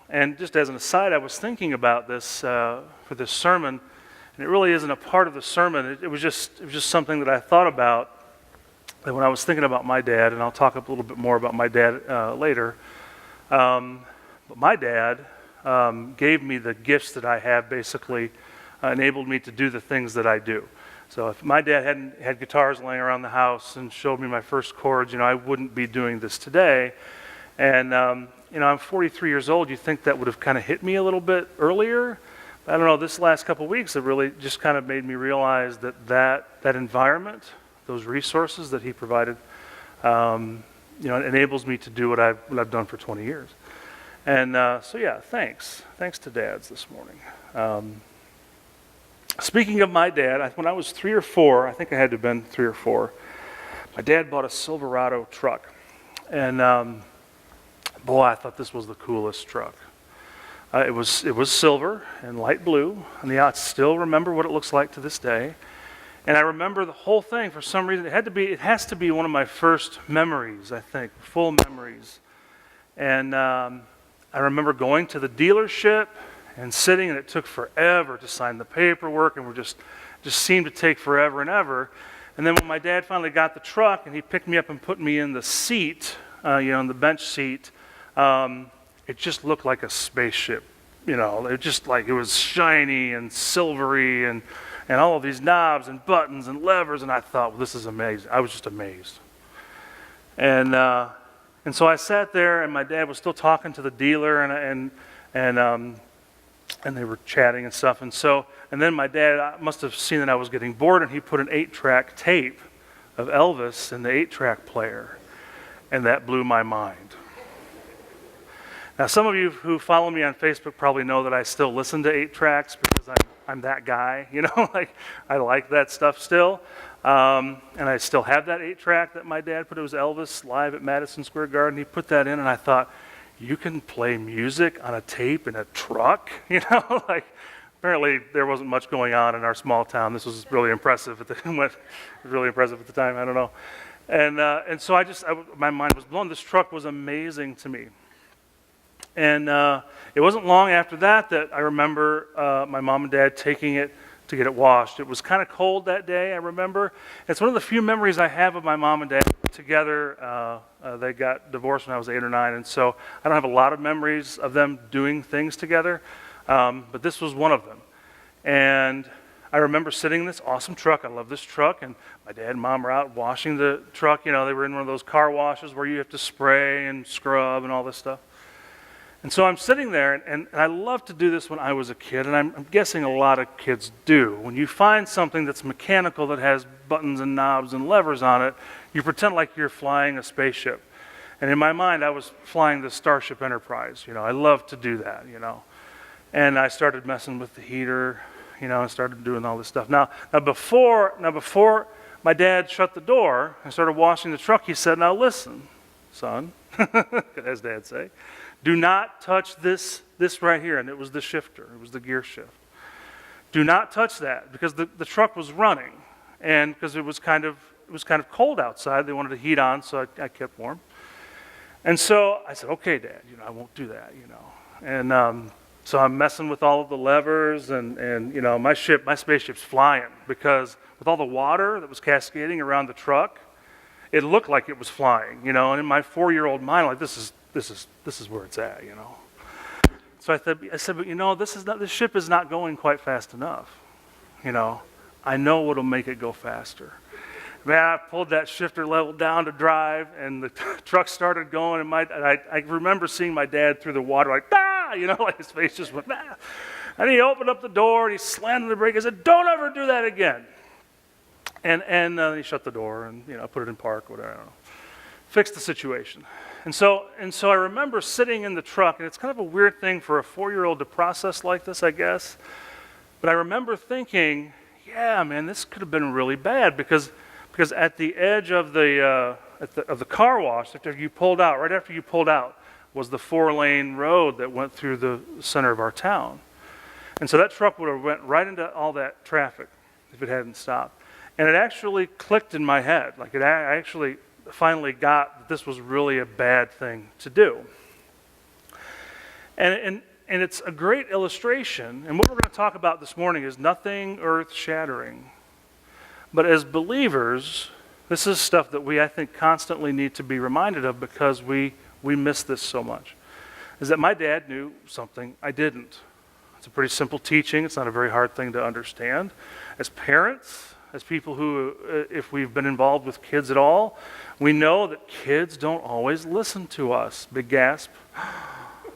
And just as an aside, I was thinking about this for this sermon, and it really isn't a part of the sermon. It was just something that I thought about when I was thinking about my dad, and I'll talk a little bit more about my dad later. But my dad gave me the gifts that I have, basically enabled me to do the things that I do. So if my dad hadn't had guitars laying around the house and showed me my first chords, I wouldn't be doing this today. And I'm 43 years old. You think that would have kind of hit me a little bit earlier? I don't know. This last couple of weeks, it really just kind of made me realize that environment, those resources that he provided, it enables me to do what I've done for 20 years. And thanks to dads this morning. Speaking of my dad, when I was 3 or 4, I think I had to have been 3 or 4, my dad bought a Silverado truck. And boy, I thought this was the coolest truck. It was silver and light blue, and I still remember what it looks like to this day. And I remember the whole thing for some reason. It has to be one of my first memories, I think, full memories. And I remember going to the dealership and sitting, and it took forever to sign the paperwork, and just seemed to take forever and ever. And then when my dad finally got the truck, and he picked me up and put me in the seat, in the bench seat, it just looked like a spaceship. It just like it was shiny and silvery, and all of these knobs and buttons and levers, and I thought, well, this is amazing. I was just amazed. And so I sat there, and my dad was still talking to the dealer, and they were chatting and stuff. And then my dad must have seen that I was getting bored, and he put an 8-track tape of Elvis in the 8-track player, and that blew my mind. Now, some of you who follow me on Facebook probably know that I still listen to 8-tracks because I'm that guy, I like that stuff still. And I still have that 8-track that my dad put. It was Elvis live at Madison Square Garden. He put that in, and I thought, you can play music on a tape in a truck? Apparently there wasn't much going on in our small town. This was really impressive at the time. I don't know. And so my mind was blown. This truck was amazing to me. And it wasn't long after that I remember my mom and dad taking it to get it washed. It was kind of cold that day, I remember. It's one of the few memories I have of my mom and dad together. They got divorced when I was 8 or 9, and so I don't have a lot of memories of them doing things together, but this was one of them. And I remember sitting in this awesome truck. I love this truck, and my dad and mom were out washing the truck. They were in one of those car washes where you have to spray and scrub and all this stuff. And so I'm sitting there, and I loved to do this when I was a kid, and I'm guessing a lot of kids do. When you find something that's mechanical that has buttons and knobs and levers on it, you pretend like you're flying a spaceship. And in my mind, I was flying the Starship Enterprise. I love to do that, And I started messing with the heater, and started doing all this stuff. Now before my dad shut the door and started washing the truck, he said, "Now listen, son," as Dad say, "do not touch this right here." And it was the shifter. It was the gear shift. Do not touch that, because the truck was running, and because it was kind of cold outside. They wanted the heat on, so I kept warm. And so I said, "Okay, Dad, I won't do that." And so I'm messing with all of the levers, and my spaceship's flying, because with all the water that was cascading around the truck, it looked like it was flying. And in my 4-year-old mind, like this is where it's at. So I said, but this ship is not going quite fast enough. I know what'll make it go faster. Man, I pulled that shifter level down to drive, and the truck started going, and I remember seeing my dad through the water, like, ah, like his face just went, ah. And he opened up the door, and he slammed on the brake. I said, "Don't ever do that again." And he shut the door, and put it in park, whatever, I don't know. Fixed the situation. And so I remember sitting in the truck, and it's kind of a weird thing for a 4-year-old to process like this, I guess. But I remember thinking, yeah, man, this could have been really bad, because at the edge of the car wash, right after you pulled out, was the 4-lane road that went through the center of our town. And so that truck would have went right into all that traffic if it hadn't stopped. And it actually clicked in my head. I actually finally got that this was really a bad thing to do. And it's a great illustration. And what we're going to talk about this morning is nothing earth-shattering. But as believers, this is stuff that I think, constantly need to be reminded of because we miss this so much. Is that my dad knew something I didn't. It's a pretty simple teaching. It's not a very hard thing to understand. As parents, as people who, if we've been involved with kids at all, we know that kids don't always listen to us. Big gasp.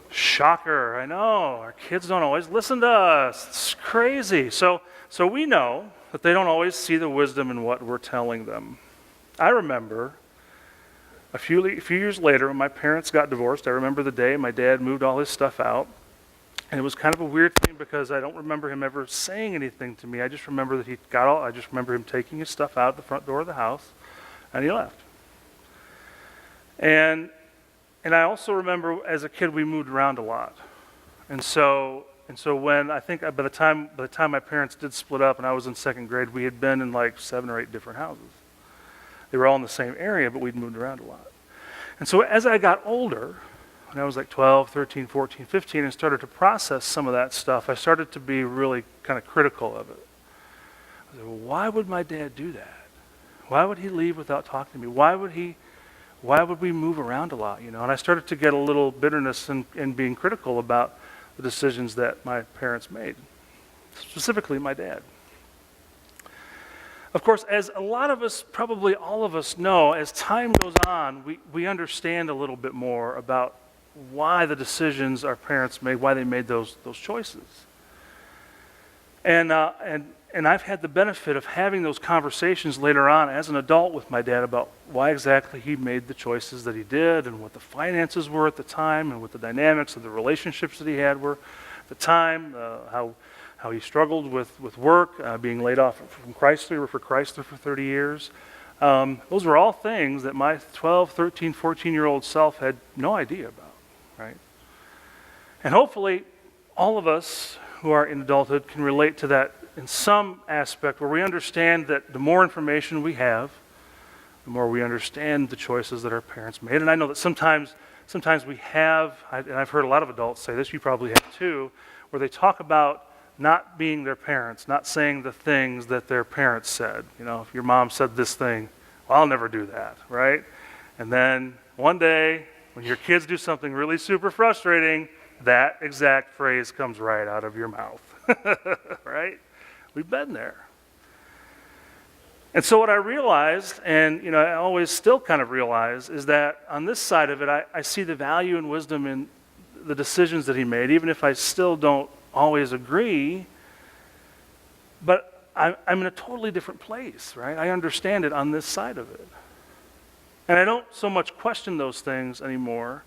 Shocker, I know. Our kids don't always listen to us. It's crazy. So we know that they don't always see the wisdom in what we're telling them. I remember a few years later when my parents got divorced, I remember the day my dad moved all his stuff out. And it was kind of a weird thing because I don't remember him ever saying anything to me. I just remember that I just remember him taking his stuff out the front door of the house, and he left. And I also remember as a kid we moved around a lot. And so when I think by the time my parents did split up and I was in second grade, we had been in like 7 or 8 different houses. They were all in the same area, but we'd moved around a lot. And so as I got older, when I was like 12, 13, 14, 15, and started to process some of that stuff, I started to be really kind of critical of it. I said, well, why would my dad do that? Why would he leave without talking to me? Why would we move around a lot, And I started to get a little bitterness in being critical about the decisions that my parents made, specifically my dad. Of course, as a lot of us, probably all of us know, as time goes on, we understand a little bit more about why the decisions our parents made, why they made those choices. And I've had the benefit of having those conversations later on as an adult with my dad about why exactly he made the choices that he did and what the finances were at the time and what the dynamics of the relationships that he had were at the time, how he struggled with work, being laid off from Chrysler for 30 years. Those were all things that my 12, 13, 14-year-old self had no idea about, right? And hopefully all of us who are in adulthood can relate to that in some aspect where we understand that the more information we have, the more we understand the choices that our parents made. And I know that sometimes we have, and I've heard a lot of adults say this, you probably have too, where they talk about not being their parents, not saying the things that their parents said. If your mom said this thing, well, I'll never do that, right? And then one day, when your kids do something really super frustrating, that exact phrase comes right out of your mouth, right? We've been there. And so what I realized, and I always still kind of realize, is that on this side of it, I see the value and wisdom in the decisions that he made, even if I still don't always agree, but I'm in a totally different place, right? I understand it on this side of it. And I don't so much question those things anymore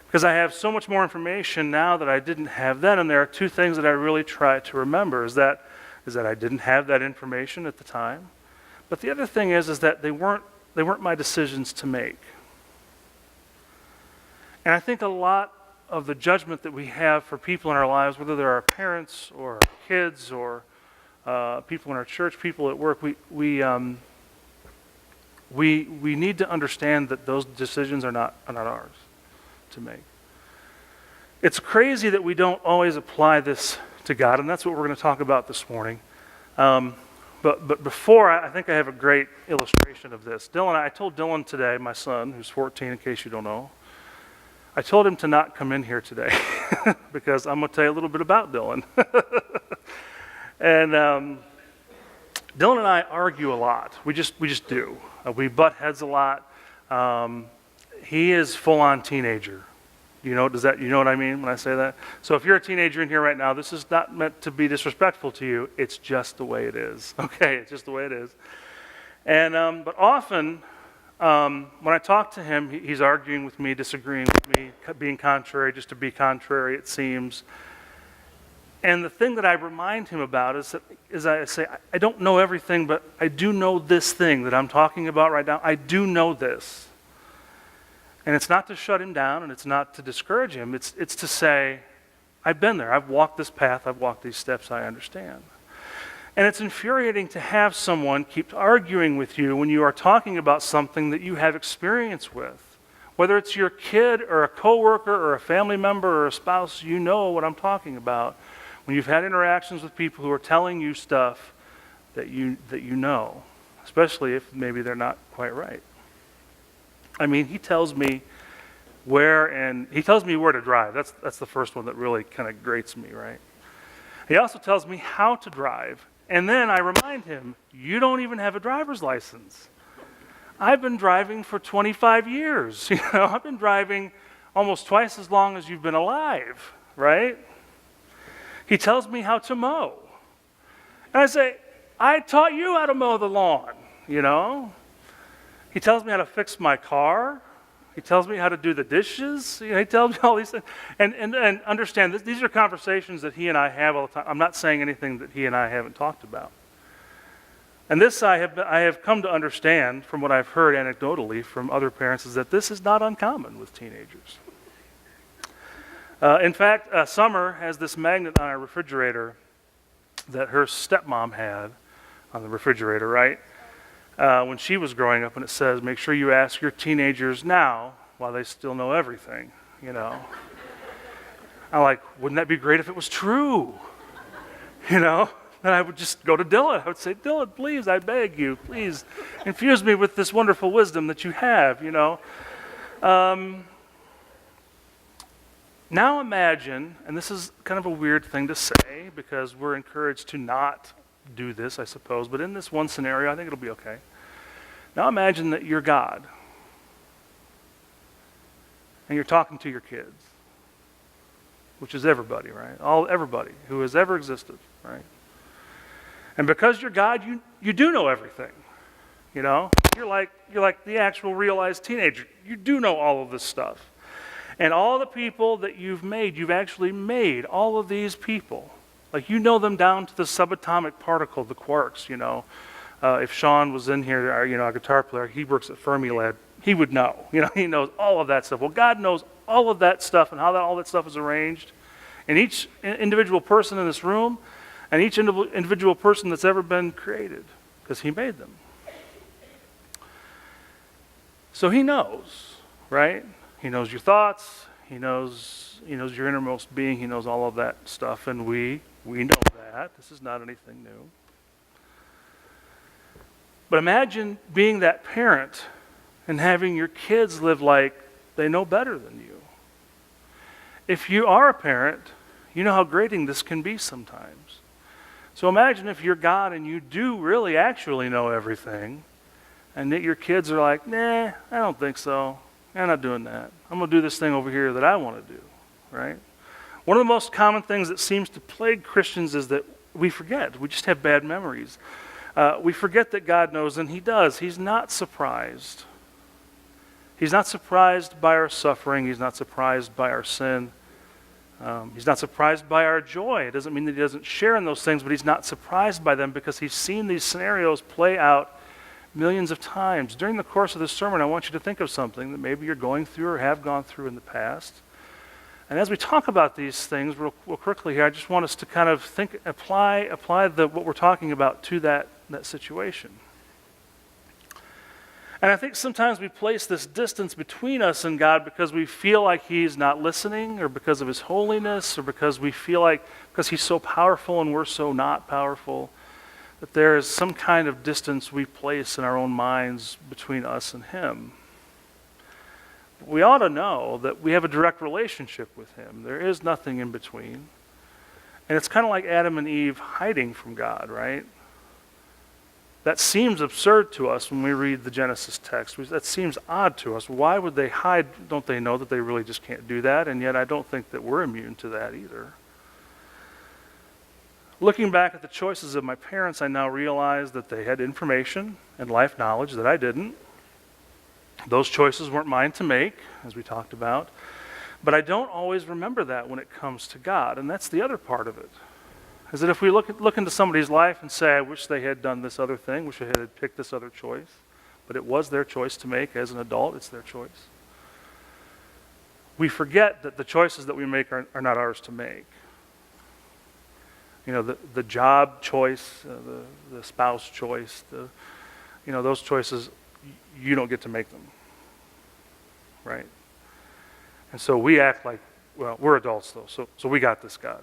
because I have so much more information now that I didn't have then. And there are 2 things that I really try to remember is that I didn't have that information at the time. But the other thing is that they weren't my decisions to make. And I think a lot of the judgment that we have for people in our lives, whether they're our parents or our kids or people in our church, people at work, we need to understand that those decisions are not ours to make. It's crazy that we don't always apply this to God, and that's what we're going to talk about this morning. But before, I think I have a great illustration of this. I told Dylan today, my son, who's 14, in case you don't know, I told him to not come in here today because I'm going to tell you a little bit about Dylan. And Dylan and I argue a lot. We just do. We butt heads a lot. He is full-on teenager. You know what I mean when I say that? So if you're a teenager in here right now, this is not meant to be disrespectful to you. It's just the way it is. Okay, it's just the way it is. And but often, when I talk to him, he's arguing with me, disagreeing with me, being contrary, just to be contrary, it seems. And the thing that I remind him about is I say, I don't know everything, but I do know this thing that I'm talking about right now. I do know this. And it's not to shut him down, and it's not to discourage him. It's to say, I've been there. I've walked this path. I've walked these steps. I understand. And it's infuriating to have someone keep arguing with you when you are talking about something that you have experience with, Whether it's your kid or a coworker or a family member or a spouse, you know what I'm talking about. When you've had interactions with people who are telling you stuff that you know, especially if maybe they're not quite right. I mean, he tells me where to drive. That's the first one that really kind of grates me, right? He also tells me how to drive. And then I remind him, you don't even have a driver's license. I've been driving for 25 years. I've been driving almost twice as long as you've been alive, right? He tells me how to mow. And I say, I taught you how to mow the lawn, He tells me how to fix my car. He tells me how to do the dishes. He tells me all these things. And understand, these are conversations that he and I have all the time. I'm not saying anything that he and I haven't talked about. And this I have come to understand from what I've heard anecdotally from other parents is that this is not uncommon with teenagers. In fact, Summer has this magnet on our refrigerator that her stepmom had on the refrigerator, right? When she was growing up, and it says, make sure you ask your teenagers now while they still know everything, I'm like, wouldn't that be great if it was true? Then I would just go to Dylan. I would say, Dylan, please, I beg you, please infuse me with this wonderful wisdom that you have, Now imagine, and this is kind of a weird thing to say because we're encouraged to not do this, I suppose, but in this one scenario, I think it'll be okay. Now imagine that you're God, and you're talking to your kids, which is everybody, right? Everybody who has ever existed, right? And because you're God, you do know everything, You're like the actual realized teenager. You do know all of this stuff. And all the people that you've actually made all of these people. Like you know them down to the subatomic particle, the quarks, If Sean was in here, our guitar player, he works at Fermilab, he would know. He knows all of that stuff. Well, God knows all of that stuff and how all that stuff is arranged. And each individual person in this room and each individual person that's ever been created, because he made them. So he knows, right? He knows your thoughts. He knows your innermost being. He knows all of that stuff, and we know that. This is not anything new. But imagine being that parent and having your kids live like they know better than you. If you are a parent, you know how grating this can be sometimes. So imagine if you're God and you do really actually know everything, and that your kids are like, nah, I don't think so. I'm not doing that. I'm going to do this thing over here that I want to do, right? One of the most common things that seems to plague Christians is that we forget. We just have bad memories. We forget that God knows, and he does. He's not surprised. He's not surprised by our suffering. He's not surprised by our sin. He's not surprised by our joy. It doesn't mean that he doesn't share in those things, but he's not surprised by them because he's seen these scenarios play out millions of times. During the course of this sermon, I want you to think of something that maybe you're going through or have gone through in the past. And as we talk about these things real quickly here, I just want us to kind of apply what we're talking about to that situation. And I think sometimes we place this distance between us and God because we feel like he's not listening, or because of his holiness, or because we feel like, because he's so powerful and we're so not powerful, that there is some kind of distance we place in our own minds between us and him. But we ought to know that we have a direct relationship with him. There is nothing in between. And it's kind of like Adam and Eve hiding from God, right? That seems absurd to us when we read the Genesis text. That seems odd to us. Why would they hide? Don't they know that they really just can't do that? And yet I don't think that we're immune to that either. Looking back at the choices of my parents, I now realize that they had information and life knowledge that I didn't. Those choices weren't mine to make, as we talked about. But I don't always remember that when it comes to God. And that's the other part of it. Is that if we look into somebody's life and say, I wish they had done this other thing, wish they had picked this other choice, but it was their choice to make as an adult, it's their choice. We forget that the choices that we make are not ours to make. The job choice, the spouse choice, those choices, you don't get to make them. right? And so we act like, well, we're adults though, so we got this, God.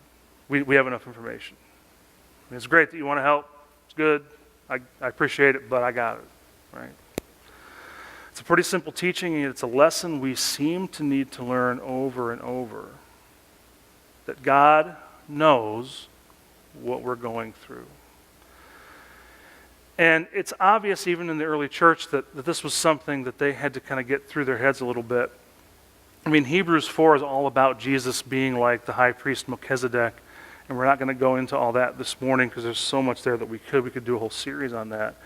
We have enough information. I mean, it's great that you want to help. It's good. I appreciate it, but I got it, right? It's a pretty simple teaching, and it's a lesson we seem to need to learn over and over. That God knows what we're going through. And it's obvious even in the early church that this was something that they had to kind of get through their heads a little bit. I mean, Hebrews 4 is all about Jesus being like the high priest Melchizedek, and we're not going to go into all that this morning because there's so much there that we could do a whole series on that.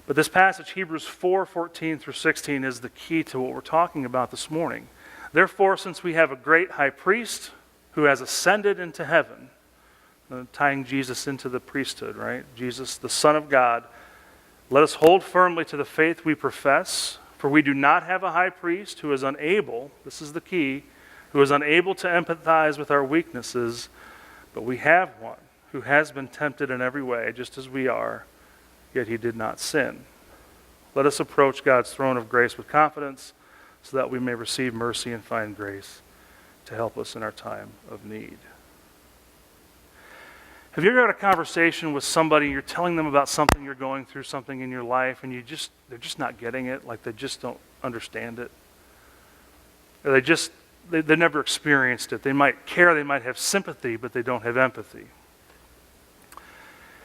But this passage, Hebrews 4:14 through 16, is the key to what we're talking about this morning. Therefore, since we have a great high priest who has ascended into heaven, tying Jesus into the priesthood, right? Jesus, the Son of God, let us hold firmly to the faith we profess, for we do not have a high priest who is unable, this is the key, who is unable to empathize with our weaknesses, but we have one who has been tempted in every way, just as we are, yet he did not sin. Let us approach God's throne of grace with confidence, so that we may receive mercy and find grace to help us in our time of need. Have you ever had a conversation with somebody, you're telling them about something you're going through, something in your life, and they're just not getting it, like they just don't understand it? Or they've never experienced it. They might care, they might have sympathy, but they don't have empathy.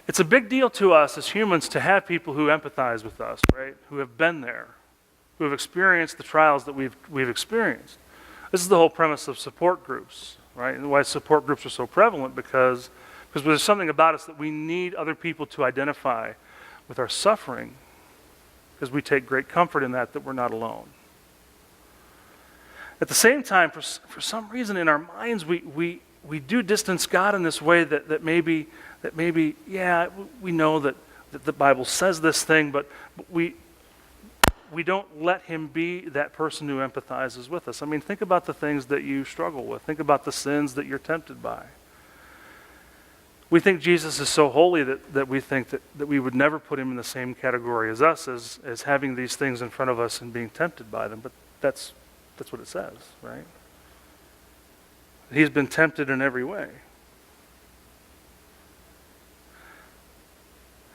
It's a big deal to us as humans to have people who empathize with us, right? Who have been there, who have experienced the trials that we've experienced. This is the whole premise of support groups, right? And why support groups are so prevalent because there's something about us that we need other people to identify with our suffering, because we take great comfort in that we're not alone. At the same time, for some reason in our minds, we do distance God in this way that maybe, yeah, we know that the Bible says this thing, but we don't let him be that person who empathizes with us. I mean, think about the things that you struggle with. Think about the sins that you're tempted by. We think Jesus is so holy that we think that we would never put him in the same category as us, as having these things in front of us and being tempted by them. But that's what it says, right? He's been tempted in every way.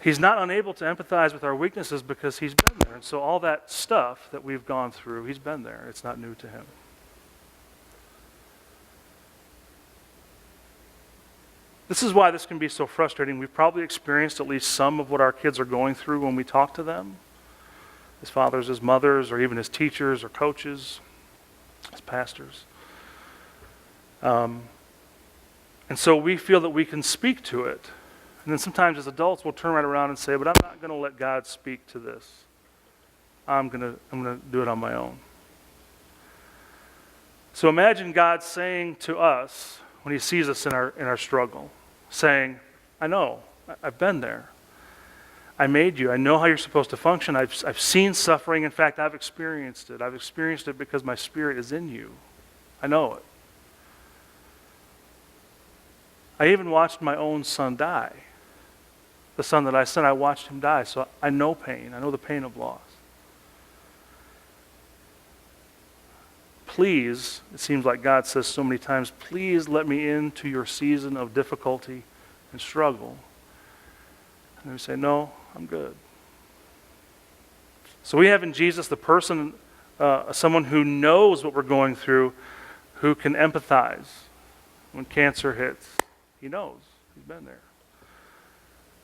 He's not unable to empathize with our weaknesses because he's been there. And so all that stuff that we've gone through, he's been there. It's not new to him. This is why this can be so frustrating. We've probably experienced at least some of what our kids are going through when we talk to them. As fathers, as mothers, or even as teachers or coaches, as pastors. And so we feel that we can speak to it. And then sometimes as adults we'll turn right around and say, but I'm not going to let God speak to this. I'm going to do it on my own. So imagine God saying to us when he sees us in our struggle, saying, I know, I've been there. I made you. I know how you're supposed to function. I've seen suffering. In fact, I've experienced it. I've experienced it because my spirit is in you. I know it. I even watched my own son die. The son that I sent, I watched him die. So I know pain. I know the pain of loss. Please, it seems like God says so many times, please let me into your season of difficulty and struggle. And we say, no, I'm good. So we have in Jesus the person, someone who knows what we're going through, who can empathize. When cancer hits, he knows. He's been there.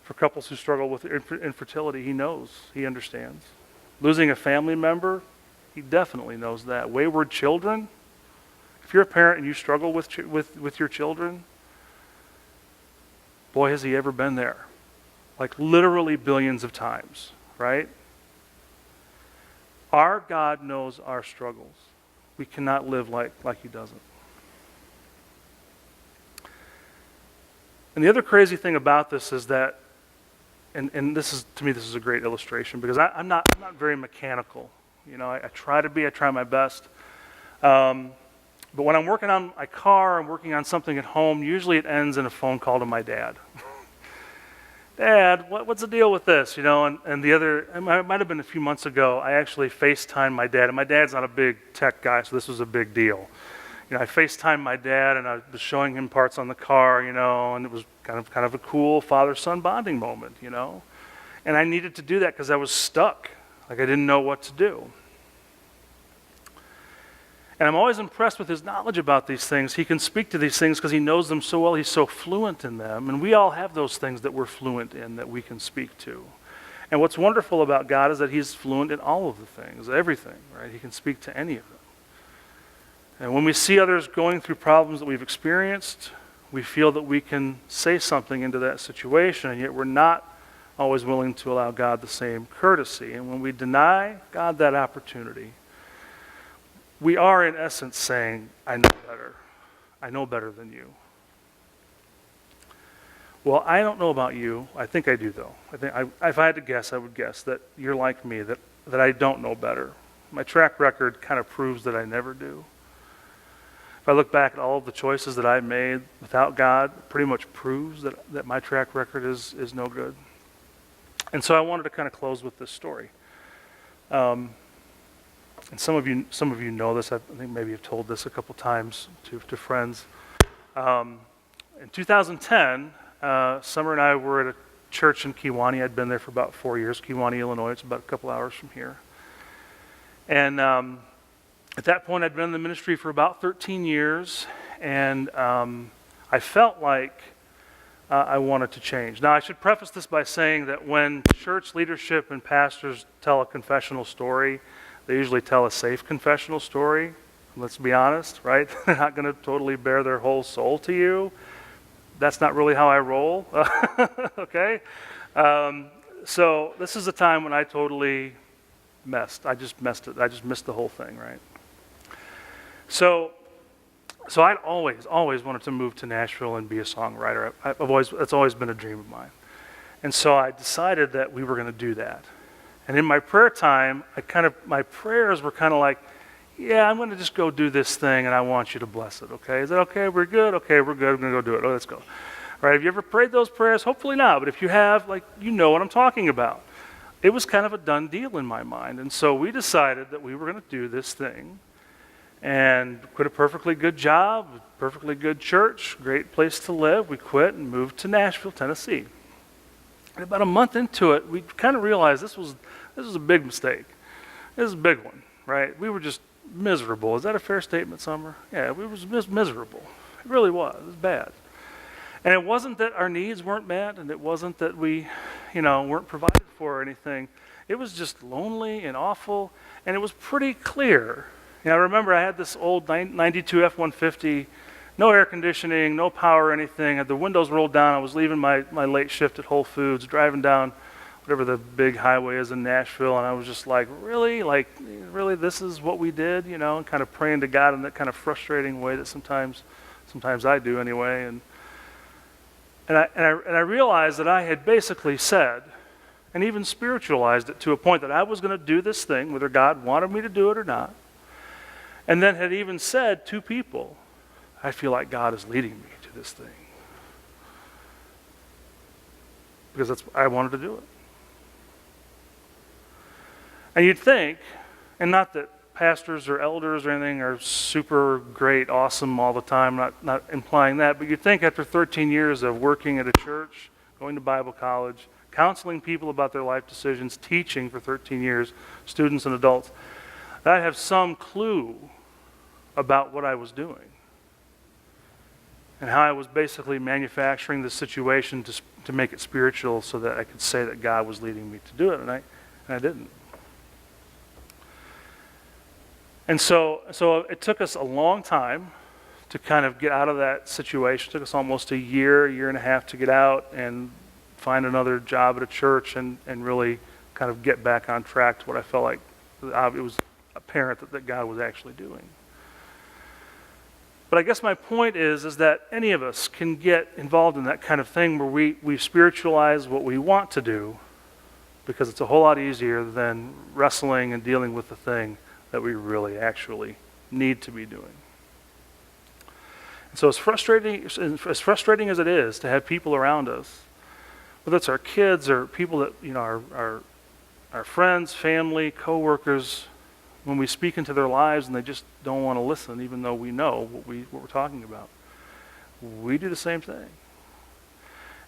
For couples who struggle with infertility, he knows. He understands. Losing a family member, he definitely knows that. Wayward children, if you're a parent and you struggle with your children, boy, has he ever been there. Like literally billions of times, right? Our God knows our struggles. We cannot live like he doesn't. And the other crazy thing about this is that, and this is, to me, this is a great illustration because I'm not very mechanical. You know, I try to be, I try my best. But when I'm working on my car, I'm working on something at home, usually it ends in a phone call to my dad. Dad, what's the deal with this? You know, and the other, it might have been a few months ago, I actually FaceTimed my dad, and my dad's not a big tech guy, so this was a big deal. You know, I FaceTimed my dad, and I was showing him parts on the car, you know, and it was kind of a cool father-son bonding moment, you know. And I needed to do that because I was stuck. Like I didn't know what to do. And I'm always impressed with his knowledge about these things. He can speak to these things because he knows them so well. He's so fluent in them. And we all have those things that we're fluent in that we can speak to. And what's wonderful about God is that he's fluent in all of the things, everything, right? He can speak to any of them. And when we see others going through problems that we've experienced, we feel that we can say something into that situation, and yet we're not always willing to allow God the same courtesy. And when we deny God that opportunity, we are in essence saying, I know better. I know better than you. Well, I don't know about you. I think I do, though. If I had to guess, I would guess that you're like me, that I don't know better. My track record kind of proves that I never do. If I look back at all of the choices that I made without God, it pretty much proves that my track record is no good. And so I wanted to kind of close with this story. And some of you know this. I think maybe you've told this a couple times to friends. In 2010, Summer and I were at a church in Kewanee. I'd been there for about 4 years. Kewanee, Illinois. It's about a couple hours from here. And at that point, I'd been in the ministry for about 13 years, and I felt like I wanted to change. Now, I should preface this by saying that when church leadership and pastors tell a confessional story, they usually tell a safe confessional story. Let's be honest, right? They're not going to totally bare their whole soul to you. That's not really how I roll, okay? So this is a time when I totally messed. I just messed it. I just missed the whole thing, right? So I'd always wanted to move to Nashville and be a songwriter. It's always been a dream of mine. And so I decided that we were going to do that. And in my prayer time, my prayers were kind of like, yeah, I'm going to just go do this thing, and I want you to bless it, okay? Is that okay? We're good? Okay, we're good. I'm going to go do it. Oh, let's go. All right, have you ever prayed those prayers? Hopefully not, but if you have, you know what I'm talking about. It was kind of a done deal in my mind, and so we decided that we were going to do this thing and quit a perfectly good job, perfectly good church, great place to live. We quit and moved to Nashville, Tennessee. And about a month into it, we kind of realized this was a big mistake. This is a big one, right? We were just miserable. Is that a fair statement, Summer? Yeah, we were miserable. It really was. It was bad. And it wasn't that our needs weren't met, and it wasn't that we, weren't provided for or anything. It was just lonely and awful, and it was pretty clear. I remember I had this old 92 F-150, no air conditioning, no power or anything. I had the windows rolled down. I was leaving my late shift at Whole Foods, driving down whatever the big highway is in Nashville, and I was just like, really, this is what we did, and kind of praying to God in that kind of frustrating way that sometimes I do anyway, and I realized that I had basically said, and even spiritualized it to a point that I was going to do this thing, whether God wanted me to do it or not, and then had even said to people, I feel like God is leading me to this thing, because I wanted to do it. And you'd think, and not that pastors or elders or anything are super great, awesome all the time, not implying that, but you'd think after 13 years of working at a church, going to Bible college, counseling people about their life decisions, teaching for 13 years, students and adults, that I'd have some clue about what I was doing and how I was basically manufacturing the situation to make it spiritual so that I could say that God was leading me to do it, and I didn't. And so it took us a long time to kind of get out of that situation. It took us almost a year and a half to get out and find another job at a church and really kind of get back on track to what I felt like it was apparent that God was actually doing. But I guess my point is that any of us can get involved in that kind of thing where we spiritualize what we want to do because it's a whole lot easier than wrestling and dealing with the thing that we really actually need to be doing. And so as frustrating as it is to have people around us whether it's our kids or people that, our friends, family, coworkers, when we speak into their lives and they just don't want to listen, even though we know what we're talking about. We do the same thing.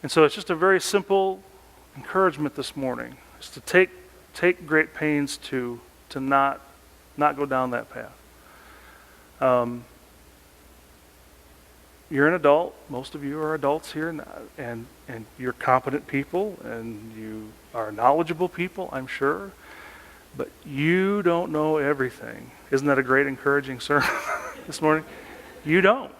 And so it's just a very simple encouragement this morning, is to take great pains to not go down that path. You're an adult. Most of you are adults here, and you're competent people, and you are knowledgeable people, I'm sure. But you don't know everything. Isn't that a great encouraging sermon this morning? You don't.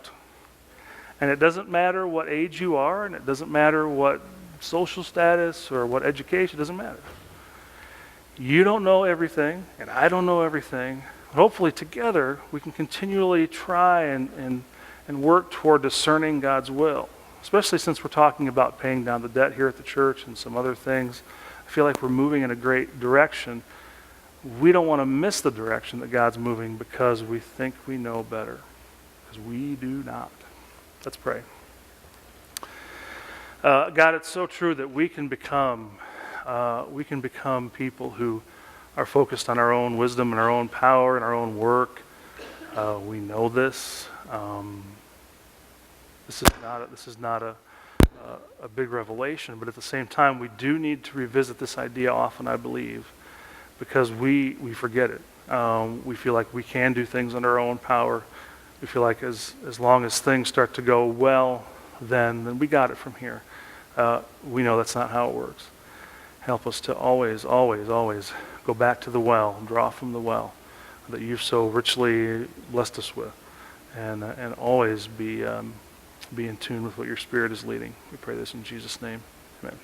And it doesn't matter what age you are, and it doesn't matter what social status or what education, it doesn't matter. You don't know everything, and I don't know everything. Hopefully together we can continually try and work toward discerning God's will, especially since we're talking about paying down the debt here at the church and some other things. I feel like we're moving in a great direction. We don't want to miss the direction that God's moving because we think we know better, because we do not. Let's pray. God, it's so true that we can become people who are focused on our own wisdom and our own power and our own work. We know this. This is not a big revelation, but at the same time, we do need to revisit this idea often, I believe, because we forget it. We feel like we can do things under our own power. We feel like as long as things start to go well, then we got it from here. We know that's not how it works. Help us to always, always, always go back to the well and draw from the well that you've so richly blessed us with, and always be in tune with what your Spirit is leading. We pray this in Jesus' name. Amen.